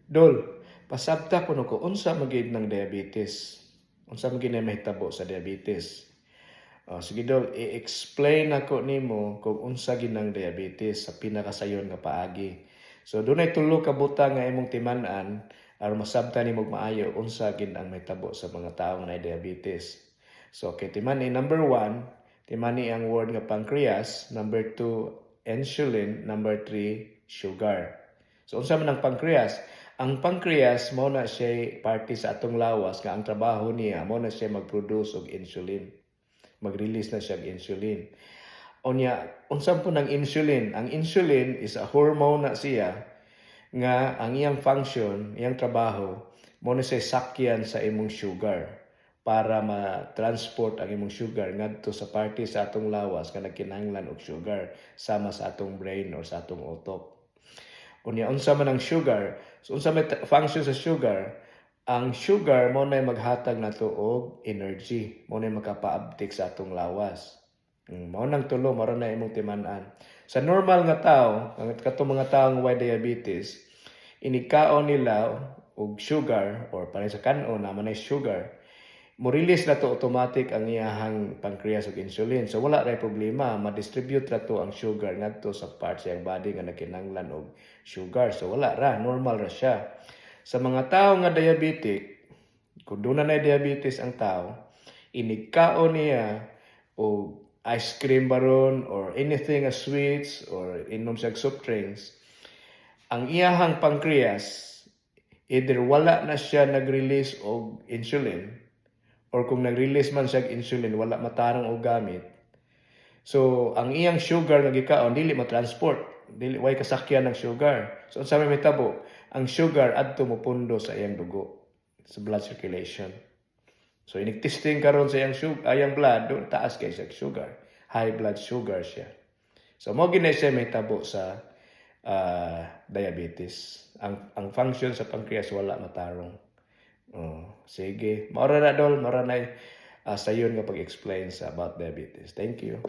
Dol, pasabta ko no ko unsa magid ng diabetes. Unsa magid na mahitabo sa diabetes. Sige Dol, i-explain ako nimo kung unsa gid ng diabetes sa pinakasayon nga paagi. So dunay tulo ka butang nga imong timan-an aron masabtan nimo maayo unsa gid ang mahitabo sa mga tawo nga diabetes. So kay timani number 1, timani ang word nga pancreas, number 2 insulin, number 3 sugar. So unsa man ang pancreas? Ang pancreas mao na siya parte sa atong lawas nga ang trabaho niya mao na siya mag-produce og insulin. Mag-release na siya og insulin. Unya, unsa po ng insulin? Ang insulin is a hormone na siya nga ang iyang function, iyang trabaho, mo na siya sakyan sa imong sugar para ma-transport ang imong sugar ngadto sa parte sa atong lawas nga nagkinahanglan og sugar sama sa atong brain or sa atong utok. Unya unsa man ang sugar? So unsa may function sa sugar? Ang sugar mo na maghatag nato og energy, mo na makapaabtik sa atong lawas. Mao nang tulo, mao na imong timan-an. Sa normal nga tao, ang katong mga tawo nga way diabetes, inikaon nila og sugar or para sa kanon na manay sugar, mo release na to automatic ang iyahang pancreas og insulin. So wala ray problema, ma-distribute ra to ang sugar ngadto sa parts sa iyang body nga nagkinahanglan og sugar. So wala ra, normal ra siya. Sa mga tao nga diabetic, kung doon na diabetes ang tao, inikaon niya o ice cream baron or anything as sweets or inom siya soft drinks, ang iyahang pancreas, either wala na siya nag-release og insulin, or kung nag-release man siya og insulin, wala matarong og gamit. So, ang iyang sugar nga gikaon dili ma-transport, dili way kasakyan ng sugar. So, unsa may mahitabo? Ang sugar adto mopundo sa iyang dugo, sa blood circulation. So, inig-testing karon sa iyang sugar, iyang blood, doon taas kay sa sugar. High blood sugar siya. So, mo gina siya mahitabo sa diabetes. Ang function sa pancreas wala matarong. Sige. Maura na Dol, maura na sayon nga pag-explain sa about diabetes. Thank you.